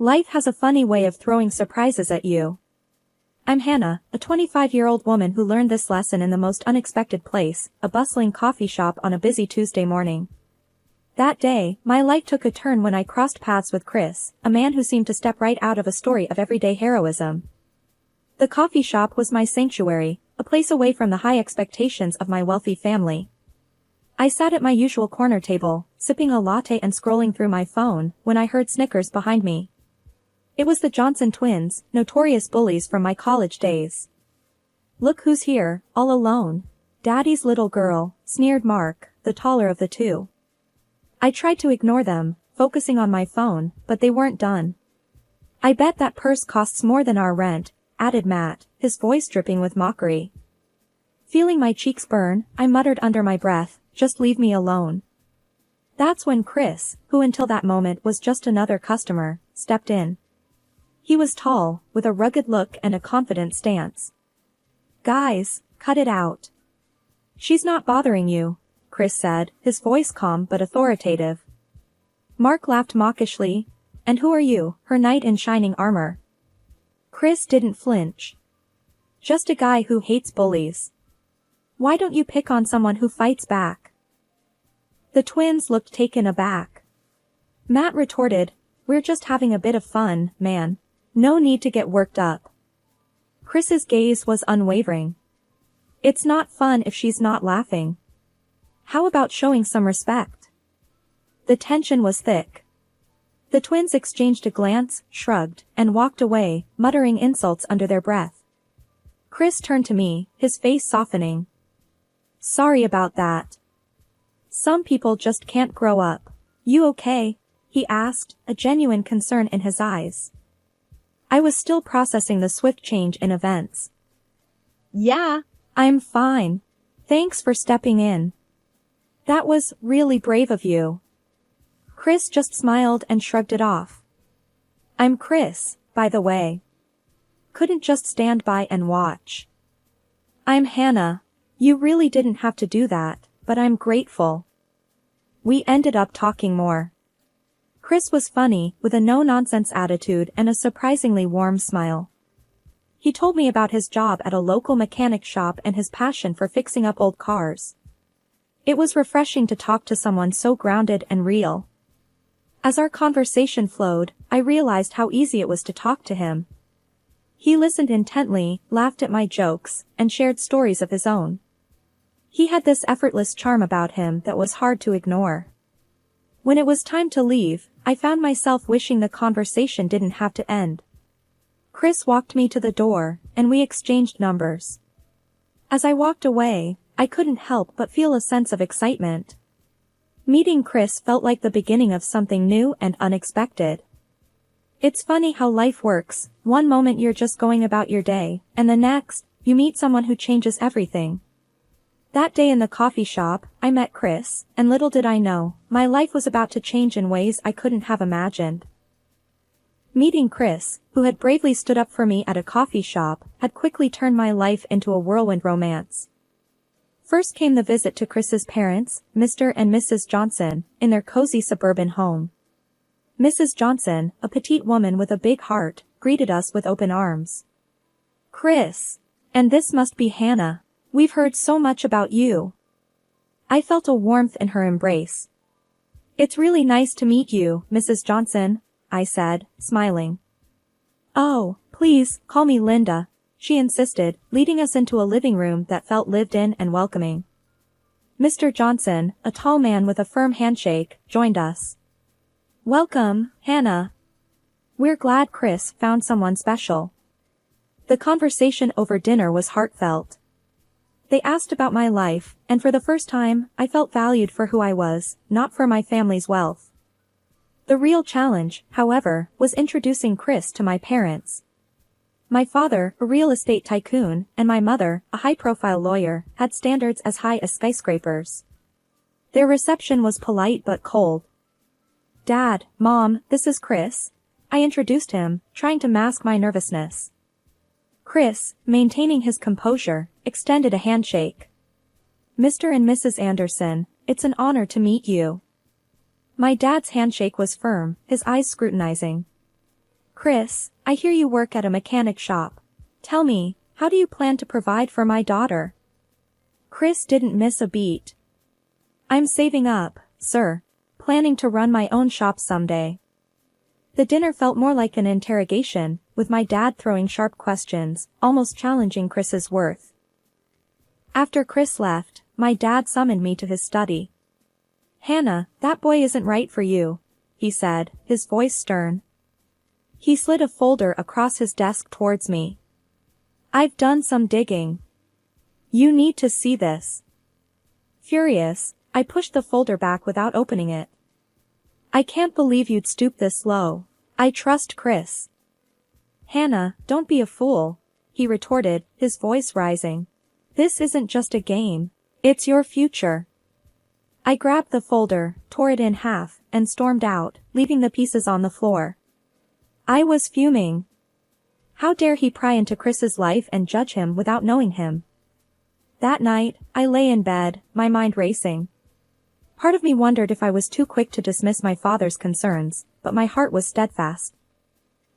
Life has a funny way of throwing surprises at you. I'm Hannah, a 25-year-old woman who learned this lesson in the most unexpected place, a bustling coffee shop on a busy Tuesday morning. That day, my life took a turn when I crossed paths with Chris, a man who seemed to step right out of a story of everyday heroism. The coffee shop was my sanctuary, a place away from the high expectations of my wealthy family. I sat at my usual corner table, sipping a latte and scrolling through my phone, when I heard snickers behind me. It was the Johnson twins, notorious bullies from my college days. "Look who's here, all alone. Daddy's little girl," sneered Mark, the taller of the two. I tried to ignore them, focusing on my phone, but they weren't done. "I bet that purse costs more than our rent," added Matt, his voice dripping with mockery. Feeling my cheeks burn, I muttered under my breath, "Just leave me alone." That's when Chris, who until that moment was just another customer, stepped in. He was tall, with a rugged look and a confident stance. "Guys, cut it out. She's not bothering you," Chris said, his voice calm but authoritative. Mark laughed mawkishly. "And who are you, her knight in shining armor?" Chris didn't flinch. "Just a guy who hates bullies. Why don't you pick on someone who fights back?" The twins looked taken aback. Matt retorted, "We're just having a bit of fun, man. No need to get worked up." Chris's gaze was unwavering. "It's not fun if she's not laughing. How about showing some respect?" The tension was thick. The twins exchanged a glance, shrugged, and walked away, muttering insults under their breath. Chris turned to me, his face softening. "Sorry about that. Some people just can't grow up. You okay?" he asked, a genuine concern in his eyes. I was still processing the swift change in events. "Yeah, I'm fine. Thanks for stepping in. That was really brave of you." Chris just smiled and shrugged it off. "I'm Chris, by the way. Couldn't just stand by and watch." "I'm Hannah. You really didn't have to do that, but I'm grateful." We ended up talking more. Chris was funny, with a no-nonsense attitude and a surprisingly warm smile. He told me about his job at a local mechanic shop and his passion for fixing up old cars. It was refreshing to talk to someone so grounded and real. As our conversation flowed, I realized how easy it was to talk to him. He listened intently, laughed at my jokes, and shared stories of his own. He had this effortless charm about him that was hard to ignore. When it was time to leave, I found myself wishing the conversation didn't have to end. Chris walked me to the door, and we exchanged numbers. As I walked away, I couldn't help but feel a sense of excitement. Meeting Chris felt like the beginning of something new and unexpected. It's funny how life works. One moment you're just going about your day, and the next, you meet someone who changes everything. That day in the coffee shop, I met Chris, and little did I know, my life was about to change in ways I couldn't have imagined. Meeting Chris, who had bravely stood up for me at a coffee shop, had quickly turned my life into a whirlwind romance. First came the visit to Chris's parents, Mr. and Mrs. Johnson, in their cozy suburban home. Mrs. Johnson, a petite woman with a big heart, greeted us with open arms. "Chris. And this must be Hannah. We've heard so much about you." I felt a warmth in her embrace. "It's really nice to meet you, Mrs. Johnson," I said, smiling. "Oh, please, call me Linda," she insisted, leading us into a living room that felt lived in and welcoming. Mr. Johnson, a tall man with a firm handshake, joined us. "Welcome, Hannah. We're glad Chris found someone special." The conversation over dinner was heartfelt. They asked about my life, and for the first time, I felt valued for who I was, not for my family's wealth. The real challenge, however, was introducing Chris to my parents. My father, a real estate tycoon, and my mother, a high-profile lawyer, had standards as high as skyscrapers. Their reception was polite but cold. "Dad, Mom, this is Chris." I introduced him, trying to mask my nervousness. Chris, maintaining his composure, extended a handshake. "Mr. and Mrs. Anderson, it's an honor to meet you." My dad's handshake was firm, his eyes scrutinizing. Chris, I hear you work at a mechanic shop. Tell me, how do you plan to provide for my daughter? Chris didn't miss a beat. I'm saving up, sir. Planning to run my own shop someday. The dinner felt more like an interrogation, with my dad throwing sharp questions, almost challenging Chris's worth. After Chris left, my dad summoned me to his study. Hannah, that boy isn't right for you, he said, his voice stern. He slid a folder across his desk towards me. I've done some digging. You need to see this. Furious, I pushed the folder back without opening it. I can't believe you'd stoop this low. I trust Chris. Hannah, don't be a fool, he retorted, his voice rising. This isn't just a game. It's your future. I grabbed the folder, tore it in half, and stormed out, leaving the pieces on the floor. I was fuming. How dare he pry into Chris's life and judge him without knowing him? That night, I lay in bed, my mind racing. Part of me wondered if I was too quick to dismiss my father's concerns, but my heart was steadfast.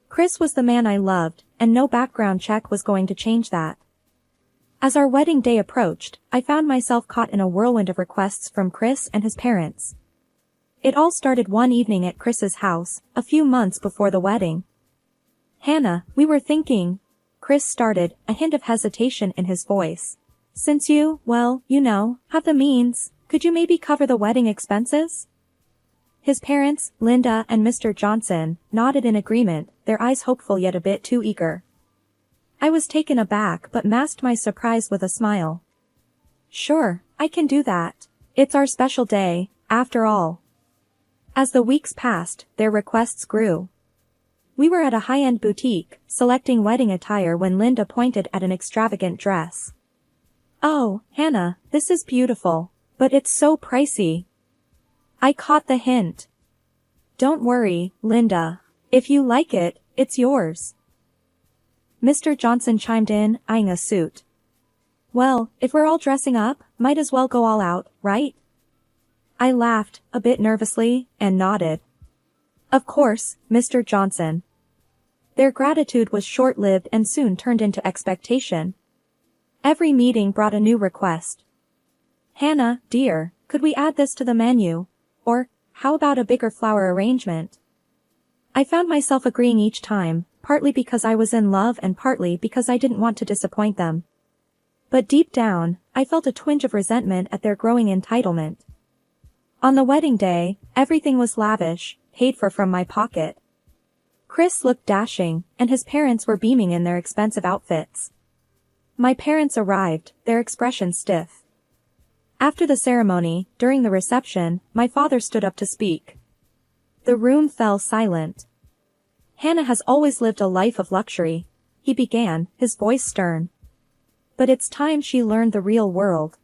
Chris was the man I loved, and no background check was going to change that. As our wedding day approached, I found myself caught in a whirlwind of requests from Chris and his parents. It all started one evening at Chris's house, a few months before the wedding. Hannah, we were thinking, Chris started, a hint of hesitation in his voice. Since you, well, you know, have the means, could you maybe cover the wedding expenses? His parents, Linda and Mr. Johnson, nodded in agreement, their eyes hopeful yet a bit too eager. I was taken aback but masked my surprise with a smile. Sure, I can do that. It's our special day, after all. As the weeks passed, their requests grew. We were at a high-end boutique, selecting wedding attire when Linda pointed at an extravagant dress. Oh, Hannah, this is beautiful, but it's so pricey. I caught the hint. Don't worry, Linda. If you like it, it's yours. Mr. Johnson chimed in, eyeing a suit. Well, if we're all dressing up, might as well go all out, right? I laughed, a bit nervously, and nodded. Of course, Mr. Johnson. Their gratitude was short-lived and soon turned into expectation. Every meeting brought a new request. Hannah, dear, could we add this to the menu? Or, how about a bigger flower arrangement? I found myself agreeing each time, partly because I was in love and partly because I didn't want to disappoint them. But deep down, I felt a twinge of resentment at their growing entitlement. On the wedding day, everything was lavish, paid for from my pocket. Chris looked dashing, and his parents were beaming in their expensive outfits. My parents arrived, their expressions stiff. After the ceremony, during the reception, my father stood up to speak. The room fell silent. Hannah has always lived a life of luxury, he began, his voice stern. But it's time she learned the real world.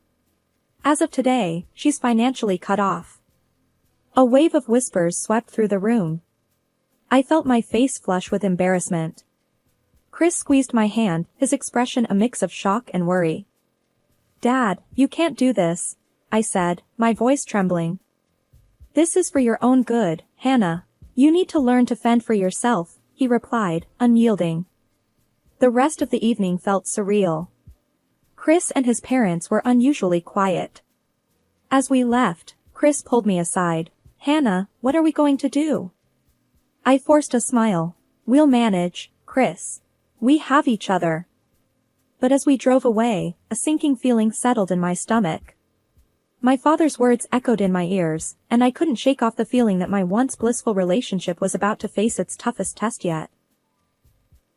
As of today, she's financially cut off. A wave of whispers swept through the room. I felt my face flush with embarrassment. Chris squeezed my hand, his expression a mix of shock and worry. Dad, you can't do this, I said, my voice trembling. This is for your own good, Hannah. You need to learn to fend for yourself, he replied, unyielding. The rest of the evening felt surreal. Chris and his parents were unusually quiet. As we left, Chris pulled me aside. Hannah, what are we going to do? I forced a smile. We'll manage, Chris. We have each other. But as we drove away, a sinking feeling settled in my stomach. My father's words echoed in my ears, and I couldn't shake off the feeling that my once blissful relationship was about to face its toughest test yet.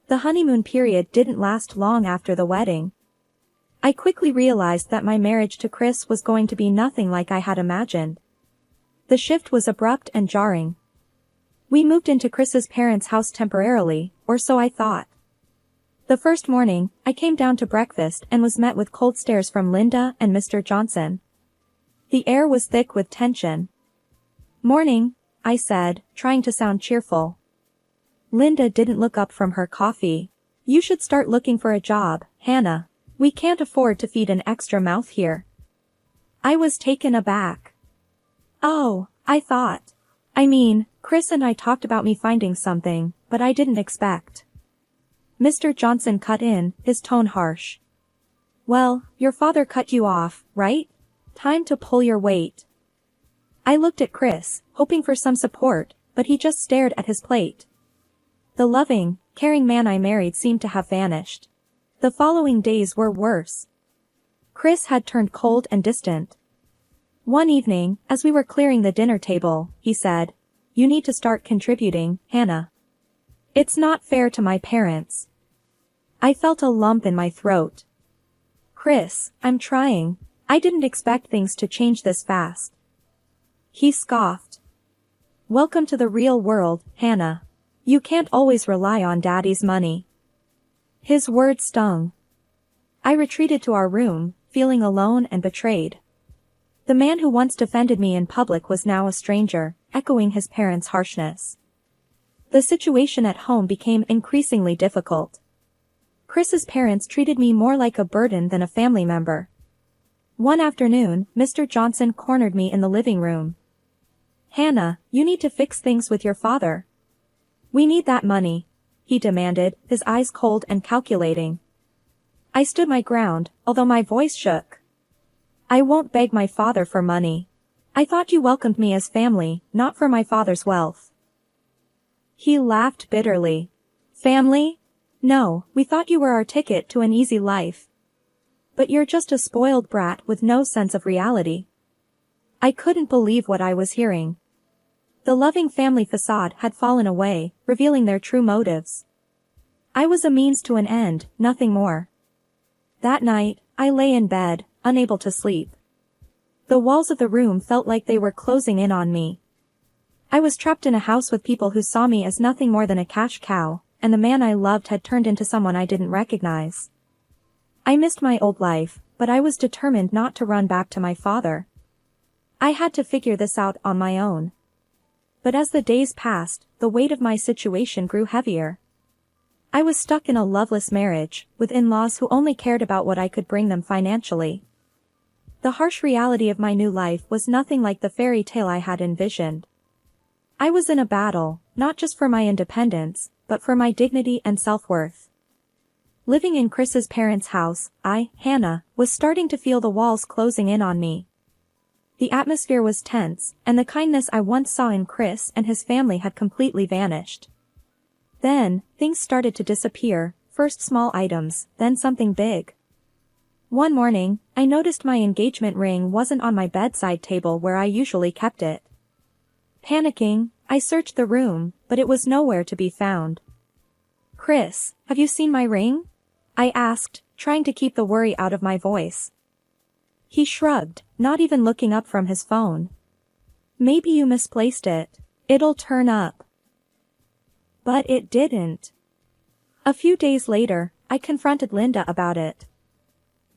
The honeymoon period didn't last long after the wedding. I quickly realized that my marriage to Chris was going to be nothing like I had imagined. The shift was abrupt and jarring. We moved into Chris's parents' house temporarily, or so I thought. The first morning, I came down to breakfast and was met with cold stares from Linda and Mr. Johnson. The air was thick with tension. Morning, I said, trying to sound cheerful. Linda didn't look up from her coffee. You should start looking for a job, Hannah. We can't afford to feed an extra mouth here. I was taken aback. Oh, I thought. I mean, Chris and I talked about me finding something, but I didn't expect. Mr. Johnson cut in, his tone harsh. Well, your father cut you off, right? Time to pull your weight. I looked at Chris, hoping for some support, but he just stared at his plate. The loving, caring man I married seemed to have vanished. The following days were worse. Chris had turned cold and distant. One evening, as we were clearing the dinner table, he said, "You need to start contributing, Hannah. It's not fair to my parents." I felt a lump in my throat. "Chris, I'm trying. I didn't expect things to change this fast." He scoffed. "Welcome to the real world, Hannah. You can't always rely on Daddy's money." His words stung. I retreated to our room, feeling alone and betrayed. The man who once defended me in public was now a stranger, echoing his parents' harshness. The situation at home became increasingly difficult. Chris's parents treated me more like a burden than a family member. One afternoon, Mr. Johnson cornered me in the living room. "Hannah, you need to fix things with your father." "We need that money," he demanded, his eyes cold and calculating. I stood my ground, although my voice shook. "I won't beg my father for money. I thought you welcomed me as family, not for my father's wealth." He laughed bitterly. "Family? No, we thought you were our ticket to an easy life. But you're just a spoiled brat with no sense of reality." I couldn't believe what I was hearing. The loving family facade had fallen away, revealing their true motives. I was a means to an end, nothing more. That night, I lay in bed, unable to sleep. The walls of the room felt like they were closing in on me. I was trapped in a house with people who saw me as nothing more than a cash cow, and the man I loved had turned into someone I didn't recognize. I missed my old life, but I was determined not to run back to my father. I had to figure this out on my own. But as the days passed, the weight of my situation grew heavier. I was stuck in a loveless marriage, with in-laws who only cared about what I could bring them financially. The harsh reality of my new life was nothing like the fairy tale I had envisioned. I was in a battle, not just for my independence, but for my dignity and self-worth. Living in Chris's parents' house, Hannah, was starting to feel the walls closing in on me. The atmosphere was tense, and the kindness I once saw in Chris and his family had completely vanished. Then, things started to disappear, first small items, then something big. One morning, I noticed my engagement ring wasn't on my bedside table where I usually kept it. Panicking, I searched the room, but it was nowhere to be found. "Chris, have you seen my ring?" I asked, trying to keep the worry out of my voice. He shrugged, not even looking up from his phone. "Maybe you misplaced it. It'll turn up." But it didn't. A few days later, I confronted Linda about it.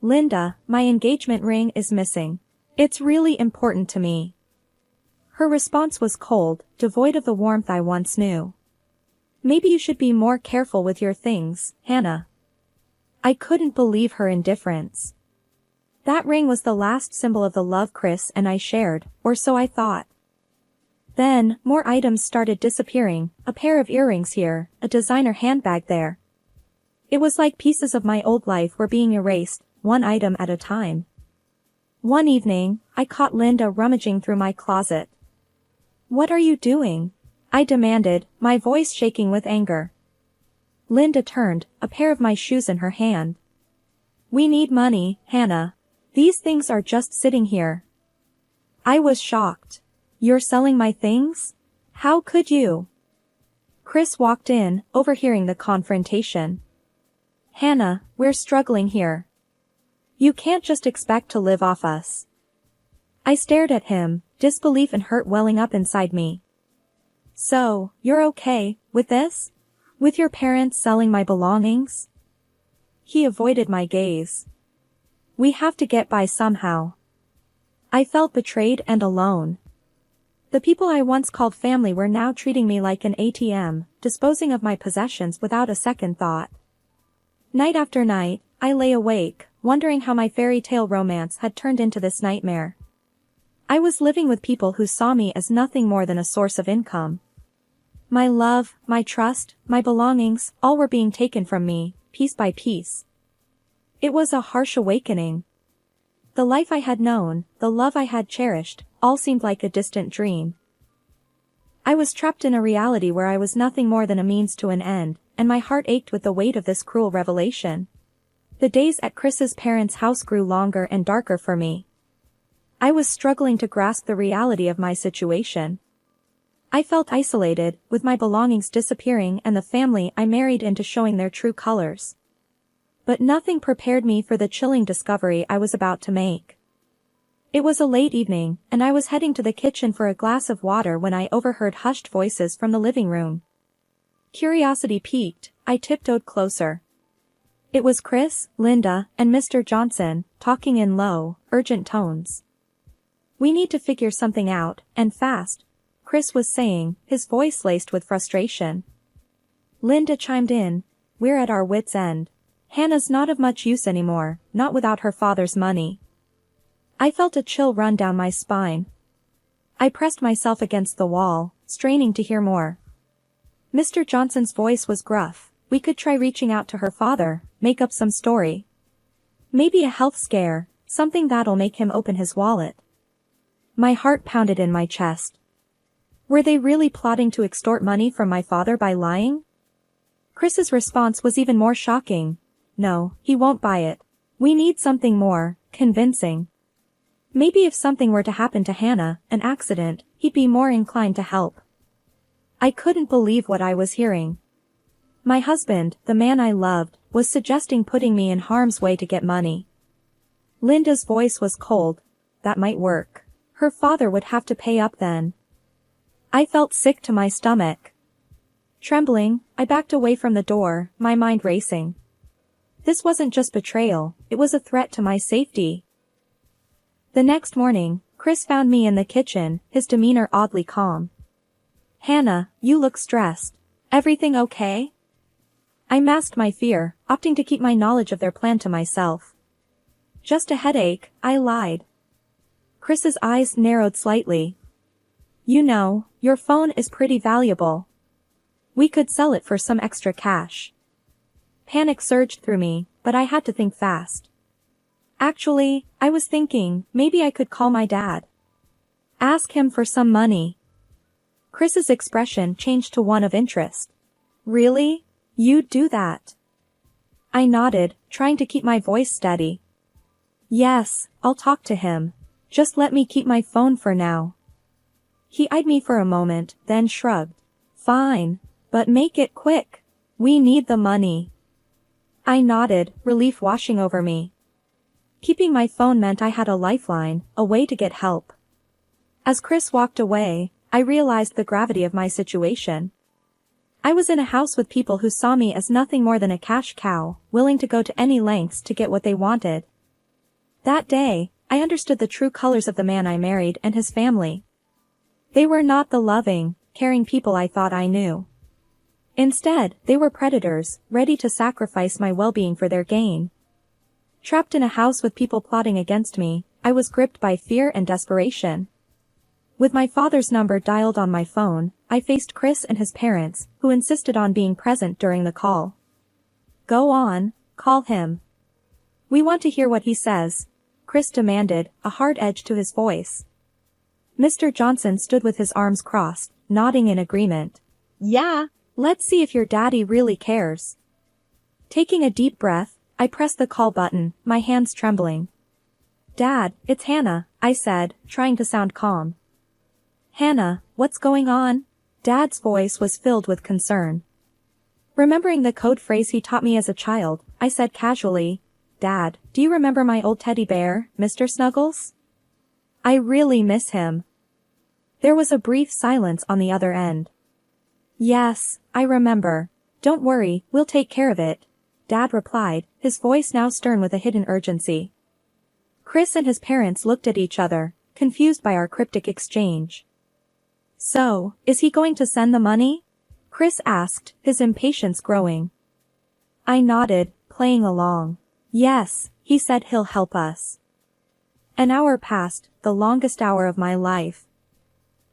"Linda, my engagement ring is missing. It's really important to me." Her response was cold, devoid of the warmth I once knew. "Maybe you should be more careful with your things, Hannah." I couldn't believe her indifference. That ring was the last symbol of the love Chris and I shared, or so I thought. Then, more items started disappearing, a pair of earrings here, a designer handbag there. It was like pieces of my old life were being erased, one item at a time. One evening, I caught Linda rummaging through my closet. "What are you doing?" I demanded, my voice shaking with anger. Linda turned, a pair of my shoes in her hand. "We need money, Hannah. These things are just sitting here." I was shocked. "You're selling my things? How could you?" Chris walked in, overhearing the confrontation. "Hannah, we're struggling here. You can't just expect to live off us." I stared at him, disbelief and hurt welling up inside me. "So, you're okay with this? With your parents selling my belongings?" He avoided my gaze. "We have to get by somehow." I felt betrayed and alone. The people I once called family were now treating me like an ATM, disposing of my possessions without a second thought. Night after night, I lay awake, wondering how my fairy tale romance had turned into this nightmare. I was living with people who saw me as nothing more than a source of income. My love, my trust, my belongings, all were being taken from me, piece by piece. It was a harsh awakening. The life I had known, the love I had cherished, all seemed like a distant dream. I was trapped in a reality where I was nothing more than a means to an end, and my heart ached with the weight of this cruel revelation. The days at Chris's parents' house grew longer and darker for me. I was struggling to grasp the reality of my situation. I felt isolated, with my belongings disappearing and the family I married into showing their true colors. But nothing prepared me for the chilling discovery I was about to make. It was a late evening, and I was heading to the kitchen for a glass of water when I overheard hushed voices from the living room. Curiosity piqued, I tiptoed closer. It was Chris, Linda, and Mr. Johnson, talking in low, urgent tones. "We need to figure something out, and fast," Chris was saying, his voice laced with frustration. Linda chimed in, "We're at our wits' end. Hannah's not of much use anymore, not without her father's money." I felt a chill run down my spine. I pressed myself against the wall, straining to hear more. Mr. Johnson's voice was gruff. "We could try reaching out to her father, make up some story. Maybe a health scare, something that'll make him open his wallet." My heart pounded in my chest. Were they really plotting to extort money from my father by lying? Chris's response was even more shocking. "No, he won't buy it. We need something more convincing. Maybe if something were to happen to Hannah, an accident, he'd be more inclined to help." I couldn't believe what I was hearing. My husband, the man I loved, was suggesting putting me in harm's way to get money. Linda's voice was cold. "That might work. Her father would have to pay up then." I felt sick to my stomach. Trembling, I backed away from the door, my mind racing. This wasn't just betrayal, it was a threat to my safety. The next morning, Chris found me in the kitchen, his demeanor oddly calm. "Hannah, you look stressed. Everything okay?" I masked my fear, opting to keep my knowledge of their plan to myself. "Just a headache," I lied. Chris's eyes narrowed slightly. "You know, your phone is pretty valuable. We could sell it for some extra cash." Panic surged through me, but I had to think fast. "Actually, I was thinking, maybe I could call my dad. Ask him for some money." Chris's expression changed to one of interest. "Really? You'd do that?" I nodded, trying to keep my voice steady. "Yes, I'll talk to him. Just let me keep my phone for now." He eyed me for a moment, then shrugged. "Fine. But make it quick. We need the money." I nodded, relief washing over me. Keeping my phone meant I had a lifeline, a way to get help. As Chris walked away, I realized the gravity of my situation. I was in a house with people who saw me as nothing more than a cash cow, willing to go to any lengths to get what they wanted. That day, I understood the true colors of the man I married and his family. They were not the loving, caring people I thought I knew. Instead, they were predators, ready to sacrifice my well-being for their gain. Trapped in a house with people plotting against me, I was gripped by fear and desperation. With my father's number dialed on my phone, I faced Chris and his parents, who insisted on being present during the call. "Go on, call him. We want to hear what he says," Chris demanded, a hard edge to his voice. Mr. Johnson stood with his arms crossed, nodding in agreement. "Yeah, let's see if your daddy really cares." Taking a deep breath, I pressed the call button, my hands trembling. "Dad, it's Hannah," I said, trying to sound calm. "Hannah, what's going on?" Dad's voice was filled with concern. Remembering the code phrase he taught me as a child, I said casually, "Dad, do you remember my old teddy bear, Mr. Snuggles? I really miss him." There was a brief silence on the other end. "Yes, I remember. Don't worry, we'll take care of it," Dad replied, his voice now stern with a hidden urgency. Chris and his parents looked at each other, confused by our cryptic exchange. "So, is he going to send the money?" Chris asked, his impatience growing. I nodded, playing along. "Yes, he said he'll help us." An hour passed, the longest hour of my life.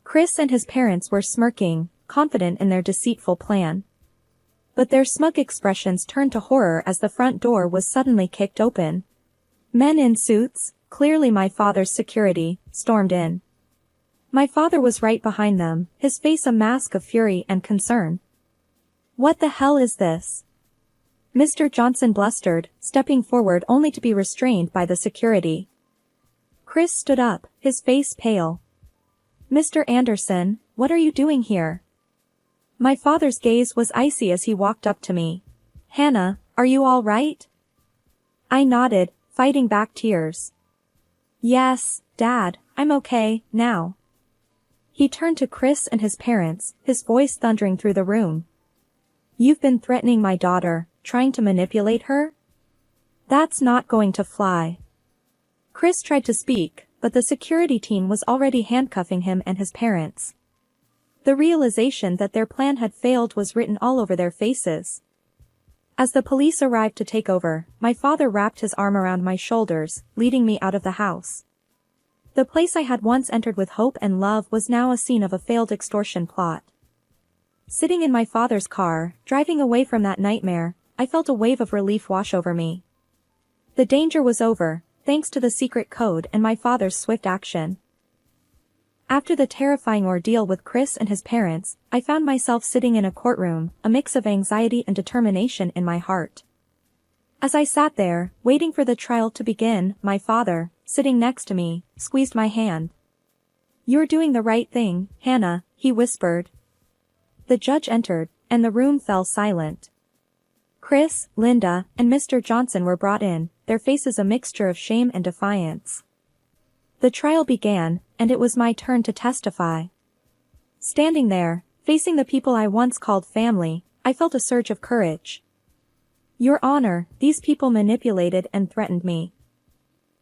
Chris and his parents were smirking, confident in their deceitful plan. But their smug expressions turned to horror as the front door was suddenly kicked open. Men in suits, clearly my father's security, stormed in. My father was right behind them, his face a mask of fury and concern. "What the hell is this?" Mr. Johnson blustered, stepping forward only to be restrained by the security. Chris stood up, his face pale. "Mr. Anderson, what are you doing here?" My father's gaze was icy as he walked up to me. "Hannah, are you all right?" I nodded, fighting back tears. "Yes, Dad, I'm okay, now." He turned to Chris and his parents, his voice thundering through the room. "You've been threatening my daughter, trying to manipulate her? That's not going to fly." Chris tried to speak, but the security team was already handcuffing him and his parents. The realization that their plan had failed was written all over their faces. As the police arrived to take over, my father wrapped his arm around my shoulders, leading me out of the house. The place I had once entered with hope and love was now a scene of a failed extortion plot. Sitting in my father's car, driving away from that nightmare, I felt a wave of relief wash over me. The danger was over, thanks to the secret code and my father's swift action. After the terrifying ordeal with Chris and his parents, I found myself sitting in a courtroom, a mix of anxiety and determination in my heart. As I sat there, waiting for the trial to begin, my father, sitting next to me, squeezed my hand. "You're doing the right thing, Hannah," he whispered. The judge entered, and the room fell silent. Chris, Linda, and Mr. Johnson were brought in, their faces a mixture of shame and defiance. The trial began, and it was my turn to testify. Standing there, facing the people I once called family, I felt a surge of courage. "Your Honor, these people manipulated and threatened me.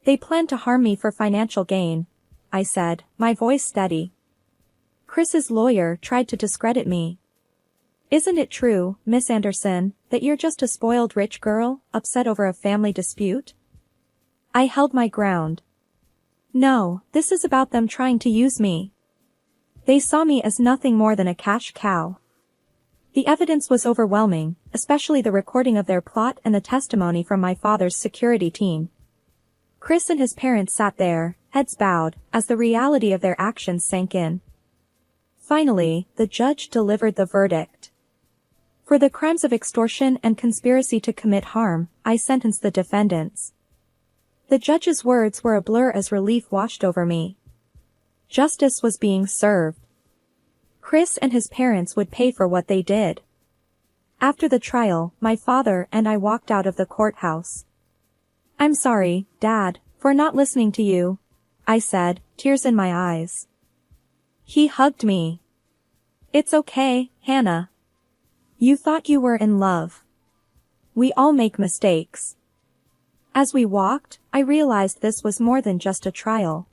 They planned to harm me for financial gain," I said, my voice steady. Chris's lawyer tried to discredit me. "Isn't it true, Miss Anderson, that you're just a spoiled rich girl, upset over a family dispute?" I held my ground. "No, this is about them trying to use me. They saw me as nothing more than a cash cow." The evidence was overwhelming, especially the recording of their plot and the testimony from my father's security team. Chris and his parents sat there, heads bowed, as the reality of their actions sank in. Finally, the judge delivered the verdict. For the crimes of extortion and conspiracy to commit harm, I sentenced the defendants. The judge's words were a blur as relief washed over me. Justice was being served. Chris and his parents would pay for what they did. After the trial, my father and I walked out of the courthouse. "I'm sorry, Dad, for not listening to you," I said, tears in my eyes. He hugged me. "It's okay, Hannah. You thought you were in love. We all make mistakes." As we walked, I realized this was more than just a trial.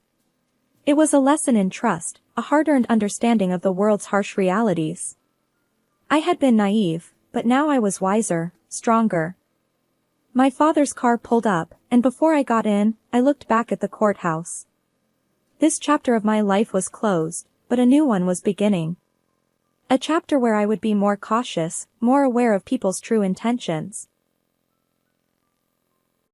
It was a lesson in trust, a hard-earned understanding of the world's harsh realities. I had been naive, but now I was wiser, stronger. My father's car pulled up, and before I got in, I looked back at the courthouse. This chapter of my life was closed, but a new one was beginning. A chapter where I would be more cautious, more aware of people's true intentions.